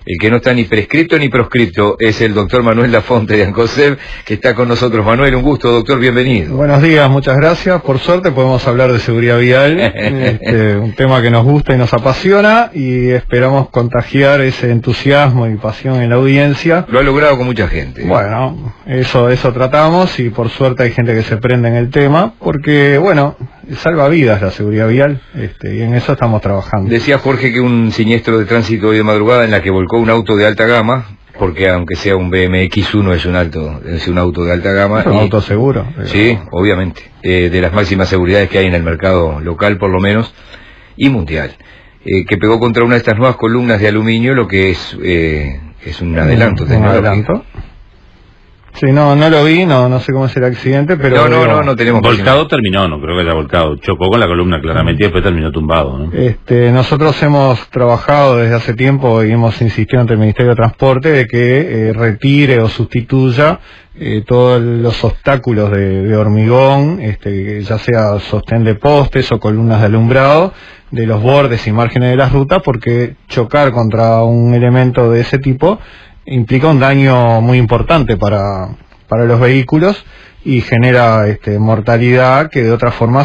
El que no está ni prescripto ni proscripto es el doctor Manuel Lafonte de ANCOSEB, que está con nosotros. Manuel, un gusto, doctor, bienvenido. Buenos días, muchas gracias. Por suerte podemos hablar de seguridad vial, un tema que nos gusta y nos apasiona, y esperamos contagiar ese entusiasmo y pasión en la audiencia. Lo ha logrado con mucha gente. Bueno, eso tratamos, y por suerte hay gente que se prende en el tema, porque, bueno, salva vidas la seguridad vial, y en eso estamos trabajando. Decía Jorge que un siniestro de tránsito hoy de madrugada en la que volcó un auto de alta gama, porque aunque sea un BMX1 es un auto de alta gama. Es un auto seguro. Sí, obviamente, de las máximas seguridades que hay en el mercado local por lo menos, y mundial, que pegó contra una de estas nuevas columnas de aluminio, lo que es un adelanto tecnológico. ¿Un adelanto? Sí, no lo vi, no sé cómo es el accidente, pero... No tenemos... Volcado terminó, no creo que haya volcado. Chocó con la columna claramente y después terminó tumbado, ¿no? Nosotros hemos trabajado desde hace tiempo y hemos insistido ante el Ministerio de Transporte de que retire o sustituya todos los obstáculos de hormigón, ya sea sostén de postes o columnas de alumbrado, de los bordes y márgenes de las rutas, porque chocar contra un elemento de ese tipo implica un daño muy importante para los vehículos y genera mortalidad que de otra forma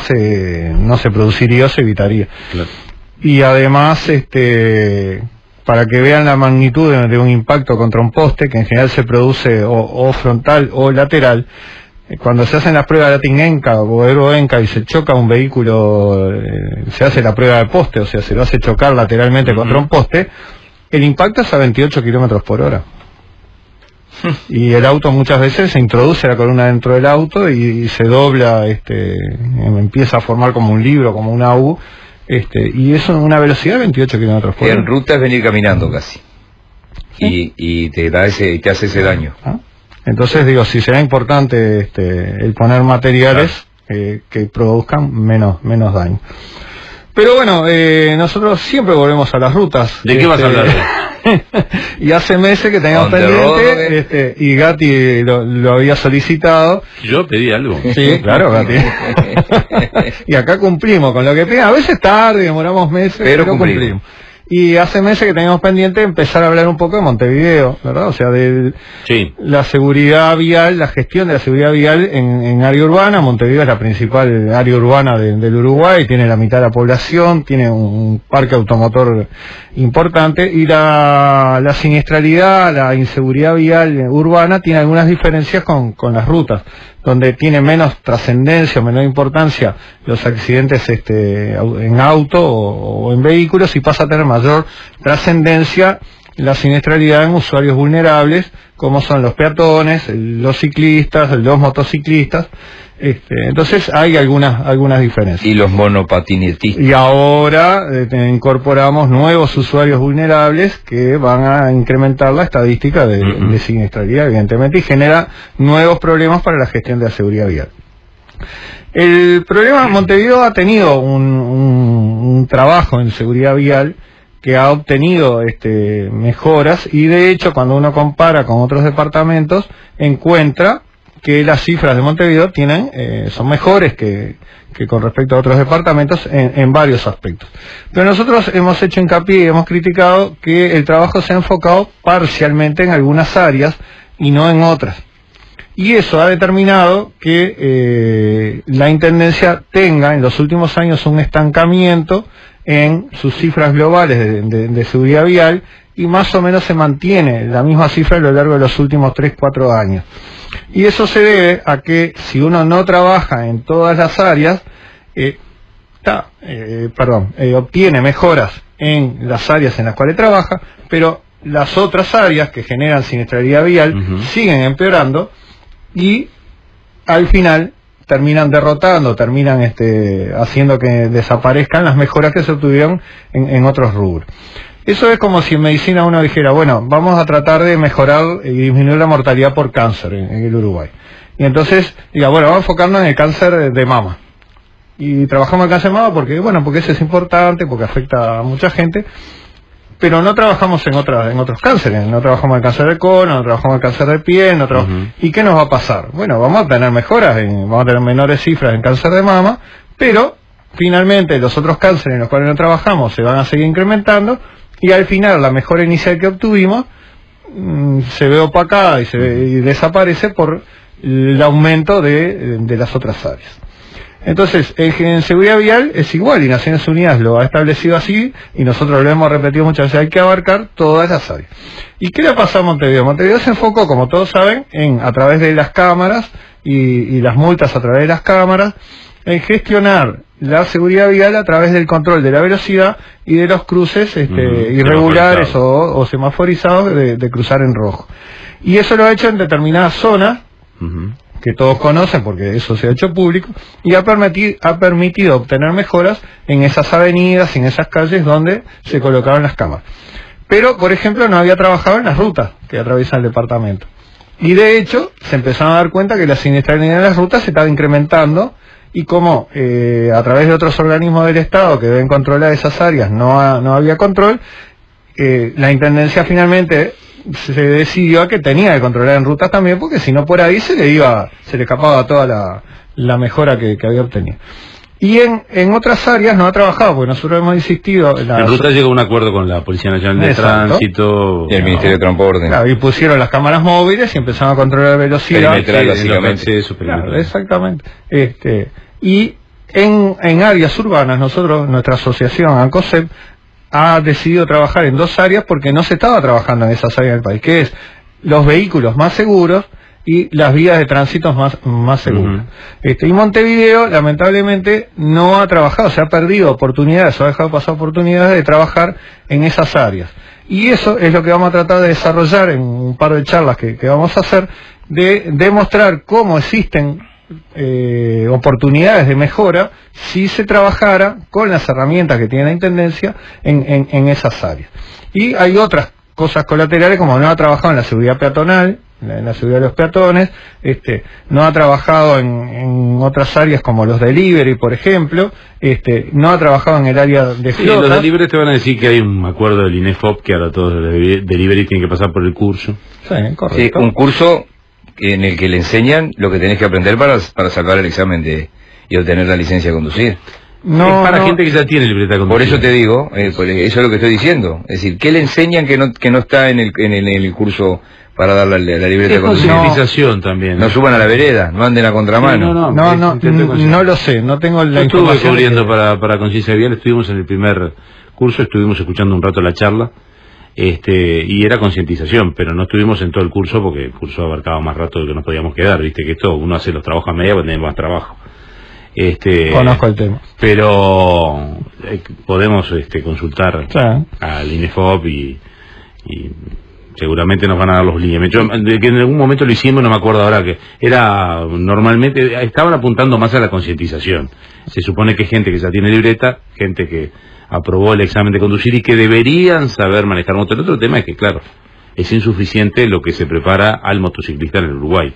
no se produciría o se evitaría. Claro. Y además, para que vean la magnitud de un impacto contra un poste, que en general se produce o frontal o lateral, cuando se hacen las pruebas de Latin-ENCA o Euro-ENCA y se choca un vehículo, se hace la prueba de poste, o sea, se lo hace chocar lateralmente contra un poste, el impacto es a 28 kilómetros por hora. Y el auto muchas veces se introduce la columna dentro del auto y se dobla, empieza a formar como un libro, como una U, y eso en una velocidad de 28 kilómetros por hora. En ruta es venir caminando casi. ¿Sí? Y te hace ese daño. Entonces digo, si será importante el poner materiales que produzcan menos daño. Pero bueno, nosotros siempre volvemos a las rutas. ¿De qué vas a hablar? Y hace meses que teníamos pendiente, y Gatti lo había solicitado. Yo pedí algo. Sí, claro, Gatti. Y acá cumplimos con lo que piden. A veces tarde, demoramos meses, pero cumplimos. Y hace meses que teníamos pendiente empezar a hablar un poco de Montevideo, ¿verdad? O sea, de la seguridad vial, la gestión de la seguridad vial en área urbana. Montevideo es la principal área urbana del Uruguay, tiene la mitad de la población, tiene un parque automotor importante, y la siniestralidad, la inseguridad vial urbana tiene algunas diferencias con las rutas, donde tiene menos trascendencia, menor importancia los accidentes en auto o en vehículos, y pasa a tener mayor trascendencia la siniestralidad en usuarios vulnerables, como son los peatones, los ciclistas, los motociclistas. Entonces hay algunas diferencias. Y los monopatinetistas. Y ahora incorporamos nuevos usuarios vulnerables que van a incrementar la estadística de siniestralidad, evidentemente, y genera nuevos problemas para la gestión de la seguridad vial. El problema, Montevideo ha tenido un trabajo en seguridad vial que ha obtenido mejoras, y de hecho cuando uno compara con otros departamentos encuentra que las cifras de Montevideo son mejores que con respecto a otros departamentos en varios aspectos. Pero nosotros hemos hecho hincapié y hemos criticado que el trabajo se ha enfocado parcialmente en algunas áreas y no en otras. Y eso ha determinado que la Intendencia tenga en los últimos años un estancamiento en sus cifras globales de seguridad vial, y más o menos se mantiene la misma cifra a lo largo de los últimos 3-4 años. Y eso se debe a que si uno no trabaja en todas las áreas, obtiene mejoras en las áreas en las cuales trabaja, pero las otras áreas que generan siniestralidad vial siguen empeorando, y al final terminan derrotando, terminan haciendo que desaparezcan las mejoras que se obtuvieron en otros rubros. Eso es como si en medicina uno dijera, bueno, vamos a tratar de mejorar y disminuir la mortalidad por cáncer en el Uruguay. Y entonces, vamos a enfocarnos en el cáncer de mama. Y trabajamos el cáncer de mama porque ese es importante, porque afecta a mucha gente, pero no trabajamos en otros cánceres, no trabajamos en el cáncer de colon, no trabajamos en el cáncer de piel, ¿y qué nos va a pasar? Bueno, vamos a tener mejoras, vamos a tener menores cifras en cáncer de mama, pero finalmente los otros cánceres en los cuales no trabajamos se van a seguir incrementando, y al final la mejora inicial que obtuvimos se ve opacada y desaparece por el aumento de las otras áreas. Entonces, en seguridad vial es igual, y Naciones Unidas lo ha establecido así, y nosotros lo hemos repetido muchas veces, hay que abarcar todas las áreas. ¿Y qué le pasa a Montevideo? Montevideo se enfocó, como todos saben, a través de las cámaras y las multas a través de las cámaras, en gestionar la seguridad vial a través del control de la velocidad y de los cruces irregulares o semaforizados de cruzar en rojo. Y eso lo ha hecho en determinadas zonas, que todos conocen porque eso se ha hecho público, y ha permitido obtener mejoras en esas avenidas, en esas calles donde se colocaron las cámaras. Pero, por ejemplo, no había trabajado en las rutas que atraviesan el departamento. Y de hecho, se empezaron a dar cuenta que la siniestralidad en las rutas se estaba incrementando, y como a través de otros organismos del Estado que deben controlar esas áreas no había control, la Intendencia finalmente se decidió a que tenía que controlar en rutas también, porque si no por ahí se le escapaba toda la mejora que había obtenido. Y en otras áreas no ha trabajado, porque nosotros hemos insistido... En ruta llegó a un acuerdo con la Policía Nacional de Tránsito... Y el Ministerio de Transporte. Claro, y pusieron las cámaras móviles y empezaron a controlar la velocidad. Básicamente. Claro, exactamente. Y en áreas urbanas, nuestra asociación, ANCOSEP, ha decidido trabajar en dos áreas porque no se estaba trabajando en esas áreas del país, que es los vehículos más seguros y las vías de tránsito más seguras. Y Montevideo, lamentablemente, no ha trabajado, se ha perdido oportunidades, o ha dejado pasar oportunidades de trabajar en esas áreas. Y eso es lo que vamos a tratar de desarrollar en un par de charlas que vamos a hacer, de demostrar cómo existen oportunidades de mejora si se trabajara con las herramientas que tiene la Intendencia en esas áreas. Y hay otras cosas colaterales, como no ha trabajado en la seguridad peatonal, en la seguridad de los peatones, no ha trabajado en otras áreas como los delivery, por ejemplo, no ha trabajado en el área de flota. Los delivery te van a decir que hay un acuerdo del INEFOP que ahora todos los delivery tienen que pasar por el curso. Sí, correcto. Sí, un curso en el que le enseñan lo que tenés que aprender para salvar el examen y obtener la licencia de conducir. No, es para gente que ya tiene libreta de conducir. Por eso te digo, eso es lo que estoy diciendo. Es decir, ¿qué le enseñan que no está en el curso para dar la libreta de conducir? Concientización también. No suban a la vereda, no anden a contramano. No lo sé, no tengo la información. Estuve cubriendo para Conciencia Vial, estuvimos en el primer curso, estuvimos escuchando un rato la charla, y era concientización, pero no estuvimos en todo el curso porque el curso abarcaba más rato del que nos podíamos quedar, viste que esto, uno hace los trabajos a media para tener más trabajo. Conozco el tema. Pero podemos consultar al INEFOP y seguramente nos van a dar los lineamientos. Que en algún momento lo hicimos, no me acuerdo ahora, que era normalmente, estaban apuntando más a la concientización. Se supone que gente que ya tiene libreta, gente que aprobó el examen de conducir y que deberían saber manejar moto. El otro tema es que, claro, es insuficiente lo que se prepara al motociclista en el Uruguay.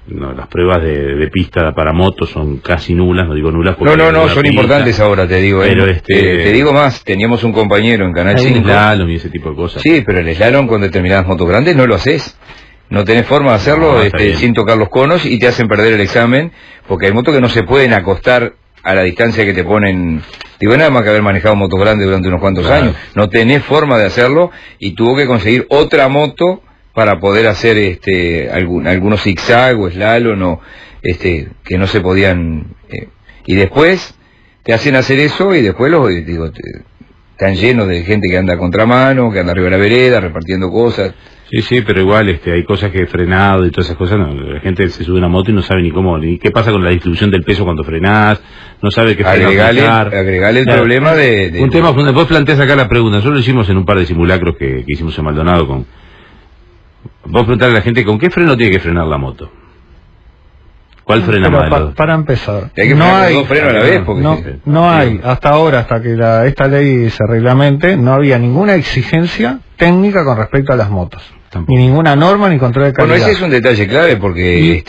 No, las pruebas de pista para motos son casi nulas, no digo nulas porque... No, son importantes ahora, te digo. Pero te digo más, teníamos un compañero en Canal 5. El slalom y ese tipo de cosas. Sí, pero el slalom con determinadas motos grandes no lo haces. No tenés forma de hacerlo sin tocar los conos y te hacen perder el examen, porque hay motos que no se pueden acostar a la distancia que te ponen. Digo, nada más que haber manejado motos grandes durante unos cuantos años. No tenés forma de hacerlo y tuvo que conseguir otra moto para poder hacer algunos zigzag o slalom que no se podían, y después te hacen hacer eso y después están llenos de gente que anda a contramano, que anda arriba de la vereda repartiendo cosas. Sí, pero igual hay cosas que frenado y todas esas cosas, la gente se sube a una moto y no sabe ni qué pasa con la distribución del peso cuando frenás, no sabe qué frenar. Agregale el problema de... Un tema fundamental, vos planteás acá la pregunta, nosotros lo hicimos en un par de simulacros que hicimos en Maldonado Vos preguntarle a la gente con qué freno tiene que frenar la moto. ¿Cuál frena más? Para empezar, hay que frenar dos frenos a la vez. Porque no hay, hasta ahora, hasta que esta ley se reglamente, no había ninguna exigencia técnica con respecto a las motos. Tampoco. Ni ninguna norma ni control de calidad. Bueno, ese es un detalle clave porque...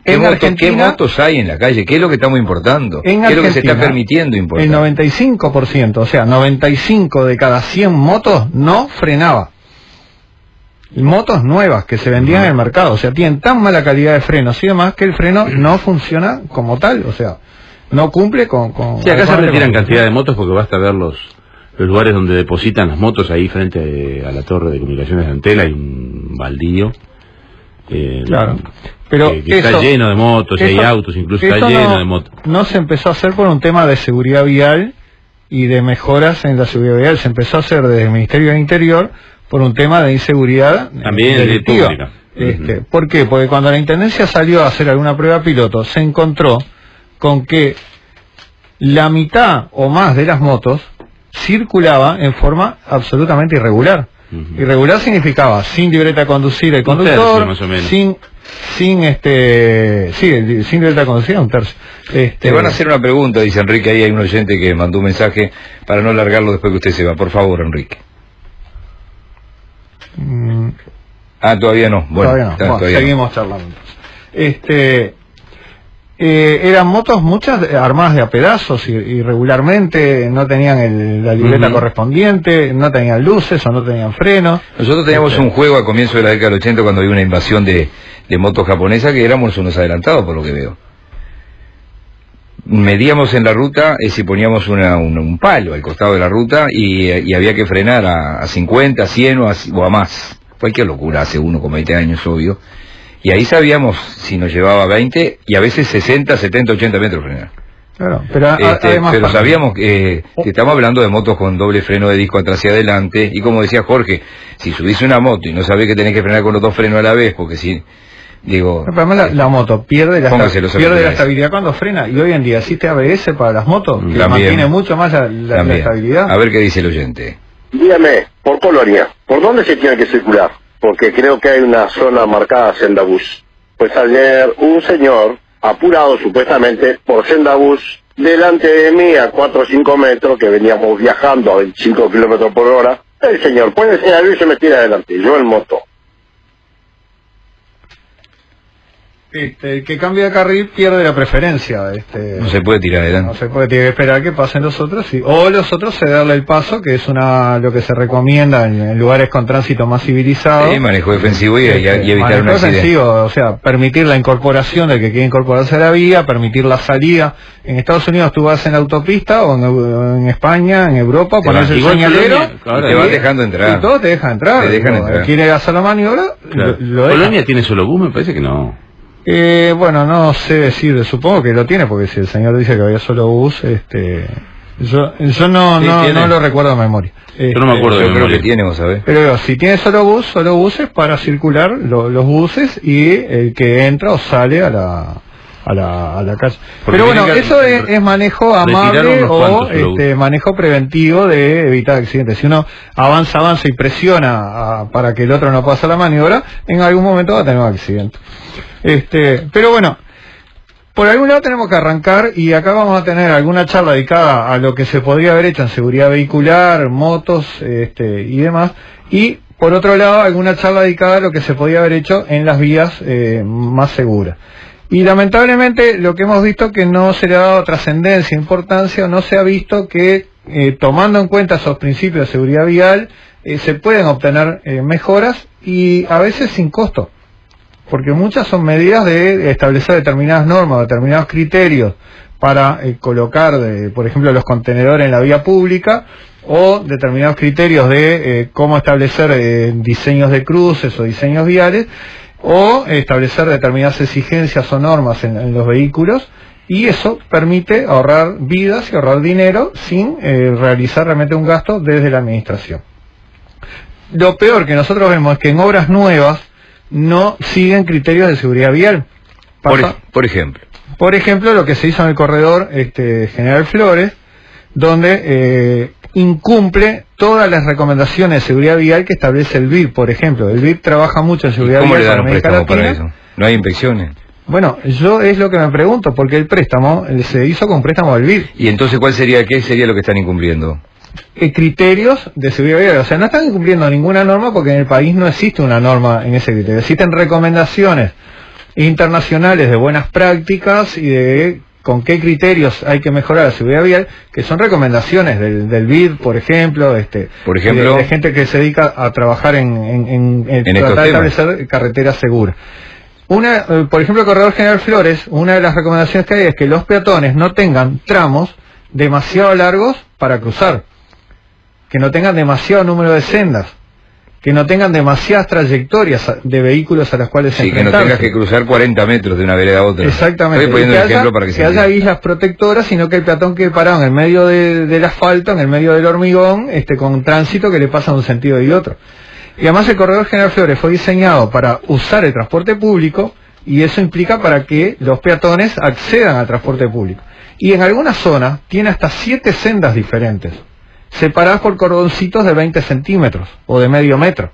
¿Qué motos hay en la calle? ¿Qué es lo que estamos importando? ¿Qué es lo que se está permitiendo importar? El 95%, o sea, 95 de cada 100 motos no frenaba. Motos nuevas que se vendían en el mercado, o sea, tienen tan mala calidad de frenos y demás que el freno no funciona como tal, o sea, no cumple con sí, acá se retiran cantidad de motos porque basta ver los los lugares donde depositan las motos, ahí frente a la torre de comunicaciones de Antel hay un baldío. Claro. Pero que está lleno de motos, y hay autos, incluso está lleno de motos. No se empezó a hacer por un tema de seguridad vial y de mejoras en la seguridad vial, se empezó a hacer desde el Ministerio del Interior por un tema de inseguridad también delictiva. Pública. ¿Por qué? Porque cuando la Intendencia salió a hacer alguna prueba piloto, se encontró con que la mitad o más de las motos circulaba en forma absolutamente irregular. Irregular significaba sin libreta de conducir el conductor, más o menos. sin libreta de conducir, un tercio. Te van a hacer una pregunta, dice Enrique, ahí hay un oyente que mandó un mensaje para no largarlo después que usted se va. Por favor, Enrique. Todavía no. Bueno, todavía no. Todavía seguimos no. charlando. Eran motos muchas armadas de a pedazos irregularmente, no tenían la libreta correspondiente, no tenían luces o no tenían frenos. Nosotros teníamos un juego a comienzo de la década del 80 cuando había una invasión de motos japonesas que éramos unos adelantados por lo que veo. Medíamos en la ruta si poníamos un palo al costado de la ruta y había que frenar a 50, 100 o a más. Cualquier locura, hace uno con 20 años, obvio. Y ahí sabíamos si nos llevaba 20 y a veces 60, 70, 80 metros frenar. Claro, pero además, pero sabíamos que estamos hablando de motos con doble freno de disco atrás y adelante. Y como decía Jorge, si subís una moto y no sabés que tenés que frenar con los dos frenos a la vez, porque si... Digo, pero además la moto pierde la estabilidad cuando frena, y hoy en día existe ABS para las motos, que mantiene mucho más la estabilidad. A ver qué dice el oyente. Dígame, por Colonia, ¿por dónde se tiene que circular? Porque creo que hay una zona marcada Sendabus. Pues ayer un señor, apurado supuestamente por Sendabus, delante de mí a 4 o 5 metros, que veníamos viajando a 25 kilómetros por hora, el señor puede enseñar y se me tira adelante, yo en moto. El que cambia de carril pierde la preferencia. No se puede tirar adelante. No se puede, tiene que esperar que pasen los otros, sí. O los otros cederle el paso, que es lo que se recomienda en lugares con tránsito más civilizado. Sí, manejo defensivo y evitar un manejo accidente. Defensivo, o sea, permitir la incorporación del que quiere incorporarse a la vía, permitir la salida. En Estados Unidos tú vas en la autopista, o en España, en Europa, pones el señalero, y te van dejando entrar. Y todo te deja entrar. Te dejan entrar. Quiere hacer la maniobra, claro. ¿Colonia tiene solo bus? Me parece que no. Bueno, no sé decir, supongo que lo tiene, porque si el señor dice que había solo bus, yo no lo recuerdo de memoria. Yo no me acuerdo de memoria. Creo que tiene, vos sabés. Pero si tiene solo buses para circular los buses y el que entra o sale a la calle. Pero bueno, eso es manejo amable o manejo preventivo de evitar accidentes. Si uno avanza y presiona para que el otro no pase la maniobra, en algún momento va a tener un accidente. Pero bueno, por algún lado tenemos que arrancar, y acá vamos a tener alguna charla dedicada a lo que se podría haber hecho en seguridad vehicular, motos y demás, y por otro lado alguna charla dedicada a lo que se podía haber hecho en las vías más seguras. Y lamentablemente lo que hemos visto que no se le ha dado trascendencia, importancia, o no se ha visto que tomando en cuenta esos principios de seguridad vial se pueden obtener mejoras, y a veces sin costo, porque muchas son medidas de establecer determinadas normas, determinados criterios para colocar, por ejemplo, los contenedores en la vía pública, o determinados criterios de cómo establecer diseños de cruces o diseños viales, o establecer determinadas exigencias o normas en los vehículos, y eso permite ahorrar vidas y ahorrar dinero sin realizar realmente un gasto desde la administración. Lo peor que nosotros vemos es que en obras nuevas no siguen criterios de seguridad vial. Por ejemplo. Por ejemplo, lo que se hizo en el corredor General Flores, donde incumple todas las recomendaciones de seguridad vial que establece el BID, por ejemplo. El BID trabaja mucho en seguridad vial para América Latina. Para eso? ¿No hay inspecciones? Bueno, yo es lo que me pregunto, porque el préstamo se hizo con préstamo del BID. ¿Y entonces qué sería lo que están incumpliendo? Criterios de seguridad vial. O sea, no están incumpliendo ninguna norma, porque en el país no existe una norma en ese criterio. Existen recomendaciones internacionales de buenas prácticas y de con qué criterios hay que mejorar la seguridad vial, que son recomendaciones del BID, por ejemplo, de gente que se dedica a trabajar en tratar de establecer carreteras seguras. Por ejemplo, el corredor General Flores, una de las recomendaciones que hay es que los peatones no tengan tramos demasiado largos para cruzar. que no tengan demasiado número de sendas, que no tengan demasiadas trayectorias de vehículos a las cuales sí, que no tengas que cruzar 40 metros de una vereda a otra. Exactamente. Estoy poniendo un ejemplo para que haya islas protectoras, sino que el peatón quede parado en el medio del asfalto, en el medio del hormigón, con tránsito que le pasa de un sentido y otro. Y además el corredor General Flores fue diseñado para usar el transporte público, y eso implica para que los peatones accedan al transporte público. Y en algunas zonas tiene hasta 7 sendas diferentes, separadas por cordoncitos de 20 centímetros o de medio metro.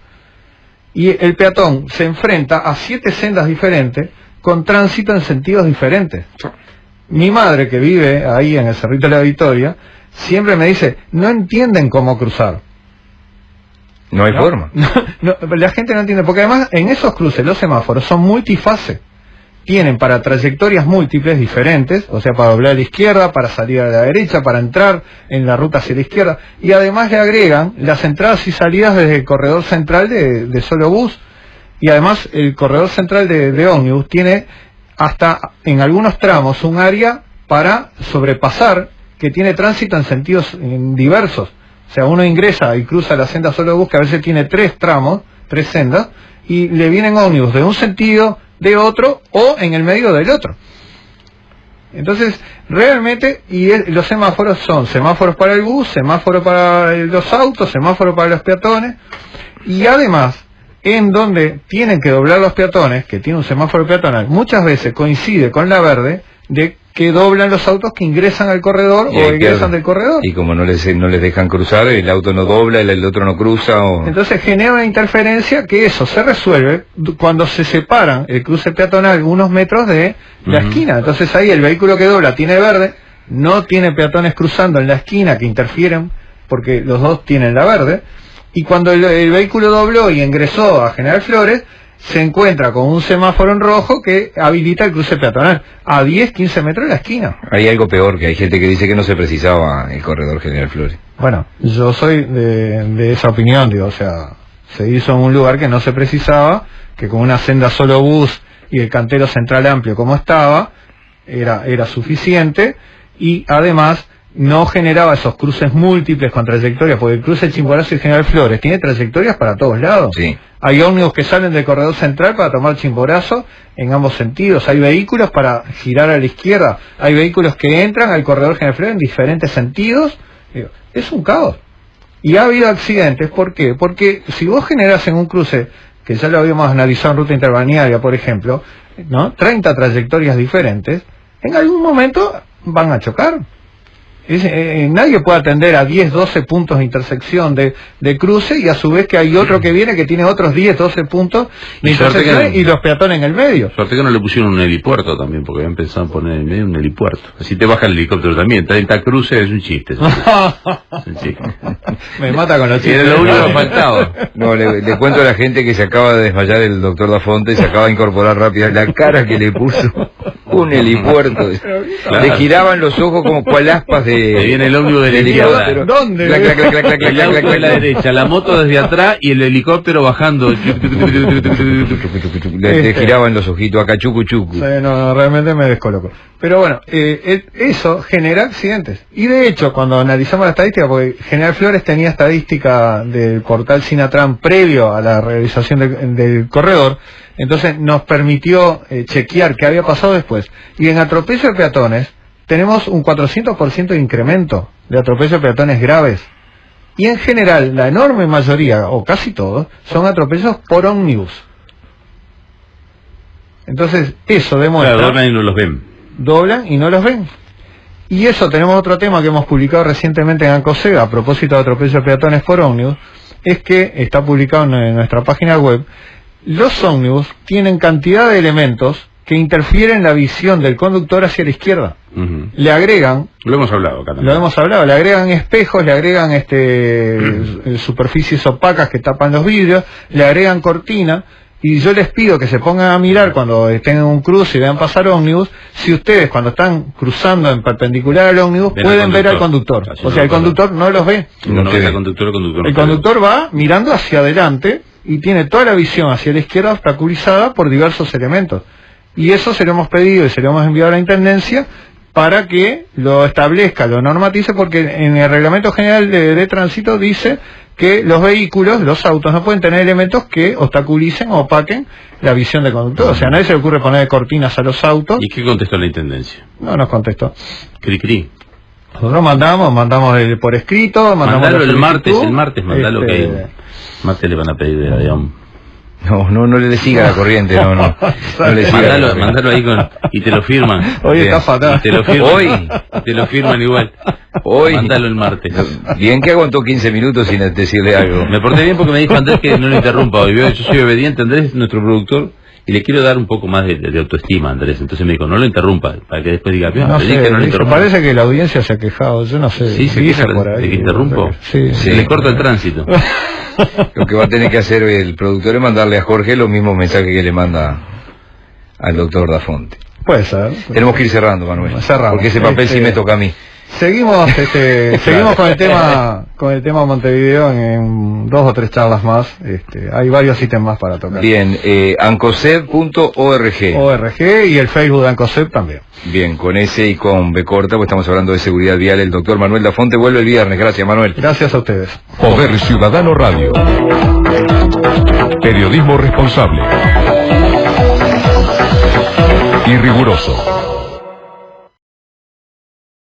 Y el peatón se enfrenta a 7 sendas diferentes con tránsito en sentidos diferentes. Mi madre, que vive ahí en el Cerrito de la Victoria, siempre me dice, no entienden cómo cruzar. No hay forma. La gente no entiende, porque además en esos cruces los semáforos son multifase. Tienen para trayectorias múltiples diferentes, o sea, para doblar a la izquierda, para salir a la derecha, para entrar en la ruta hacia la izquierda, y además le agregan las entradas y salidas desde el corredor central de solo bus, y además el corredor central de ómnibus tiene hasta en algunos tramos un área para sobrepasar, que tiene tránsito en sentidos diversos. O sea, uno ingresa y cruza la senda solo bus, que a veces tiene 3 tramos, 3 sendas, y le vienen ómnibus de un sentido, de otro, o en el medio del otro. Entonces, realmente, los semáforos son semáforos para el bus, semáforos para los autos, semáforos para los peatones, y además, en donde tienen que doblar los peatones, que tiene un semáforo peatonal, muchas veces coincide con la verde, de que doblan los autos que ingresan al corredor o ingresan del corredor. Y como no les dejan cruzar, el auto no dobla, el otro no cruza. Entonces genera una interferencia que eso se resuelve cuando se separan el cruce peatonal unos metros de la esquina. Entonces ahí el vehículo que dobla tiene verde, no tiene peatones cruzando en la esquina que interfieren, porque los dos tienen la verde, y cuando el vehículo dobló y ingresó a General Flores, se encuentra con un semáforo en rojo que habilita el cruce peatonal a 10-15 metros de la esquina. Hay algo peor, que hay gente que dice que no se precisaba el corredor General Flores. Bueno, yo soy de esa opinión, digo, o sea, se hizo en un lugar que no se precisaba, que con una senda solo bus y el cantero central amplio como estaba, era suficiente, y además no generaba esos cruces múltiples con trayectorias, porque el cruce Chimborazo y General Flores tiene trayectorias para todos lados. Sí. Hay ómnibus que salen del corredor central para tomar Chimborazo en ambos sentidos, hay vehículos para girar a la izquierda, hay vehículos que entran al corredor General Flores en diferentes sentidos. Es un caos. Y ha habido accidentes, ¿por qué? Porque si vos generás en un cruce, que ya lo habíamos analizado en ruta interbalnearia, por ejemplo, ¿no? 30 trayectorias diferentes, en algún momento van a chocar. Nadie puede atender a 10, 12 puntos de intersección de cruce, y a su vez que hay otro que viene que tiene otros 10, 12 puntos de intersección y los peatones en el medio. Suerte que no le pusieron un helipuerto también, porque habían pensado en poner en el medio un helipuerto. Así te baja el helicóptero también. 30 cruces es un chiste. Es un chiste. Me mata con los chistes. Era lo único que faltaba. No, le cuento a la gente que se acaba de desmayar el doctor Dafonte, y se acaba de incorporar rápido. La cara que le puso un helipuerto. Claro. Le giraban los ojos como cual aspas de... Ahí viene el ómnibus de la izquierda. ¿Dónde? El auto de la derecha, la moto desde atrás y el helicóptero bajando. Le giraban los ojitos acá, chucu chucu. Sí, no, realmente me descoloco. Pero bueno, eso genera accidentes. Y de hecho, cuando analizamos la estadística, porque General Flores tenía estadística del portal Sinatran previo a la realización del corredor, entonces nos permitió chequear qué había pasado después. Y en atropello de peatones tenemos un 400% de incremento de atropello de peatones graves. Y en general, la enorme mayoría, o casi todos, son atropellos por ómnibus. Entonces, eso demuestra... Claro, doblan y no los ven. Doblan y no los ven. Y eso, tenemos otro tema que hemos publicado recientemente en ANCOSEGA, a propósito de atropellos de peatones por ómnibus, es que está publicado en nuestra página web. Los ómnibus tienen cantidad de elementos que interfieren la visión del conductor hacia la izquierda. Le agregan... Lo hemos hablado acá también. Lo hemos hablado, le agregan espejos, le agregan superficies opacas que tapan los vidrios, le agregan cortina, y yo les pido que se pongan a mirar cuando estén en un cruce y vean pasar ómnibus, si ustedes cuando están cruzando en perpendicular al ómnibus pueden ver al conductor. O sea, el conductor no los ve. No ve al conductor, el conductor va mirando hacia adelante y tiene toda la visión hacia la izquierda obstaculizada por diversos elementos. Y eso se lo hemos pedido y se lo hemos enviado a la Intendencia para que lo establezca, lo normatice, porque en el Reglamento General de Tránsito dice que los vehículos, los autos, no pueden tener elementos que obstaculicen o opaquen la visión del conductor. O sea, a nadie se le ocurre poner cortinas a los autos. ¿Y qué contestó la Intendencia? No nos contestó. Cri. Nosotros mandamos por escrito, mandalo el martes, mandalo que el martes le van a pedir, digamos. No le siga la corriente, no le siga. Mandalo ahí y te lo firman. Hoy está fatal. Te lo firman, te lo firman igual. Mandalo el martes. Bien que aguantó 15 minutos sin decirle algo. Me porté bien porque me dijo Andrés que no lo interrumpa hoy. Yo soy obediente, Andrés es nuestro productor, y le quiero dar un poco más de autoestima a Andrés. Entonces me dijo, no lo interrumpa, para que después diga, no sé, que no lo interrumpa. Parece que la audiencia se ha quejado, yo no sé. Sí, se queja por ahí, de que interrumpo. Sí. Le corto el tránsito. Lo que va a tener que hacer el productor es mandarle a Jorge los mismos mensajes que le manda al doctor Dafonte. Puede ser. Tenemos que ir cerrando, Manuel. Cerramos. Porque ese papel sí me toca a mí. Seguimos con el tema Montevideo en 2 o 3 charlas más. Hay varios ítems más para tocar. Bien, ancoseb.org y el Facebook de Ancoseb también. Bien, con S y con B corta, pues estamos hablando de seguridad vial. El doctor Manuel Dafonte vuelve el viernes. Gracias, Manuel. Gracias a ustedes. Poder Ciudadano Radio. Periodismo responsable y riguroso.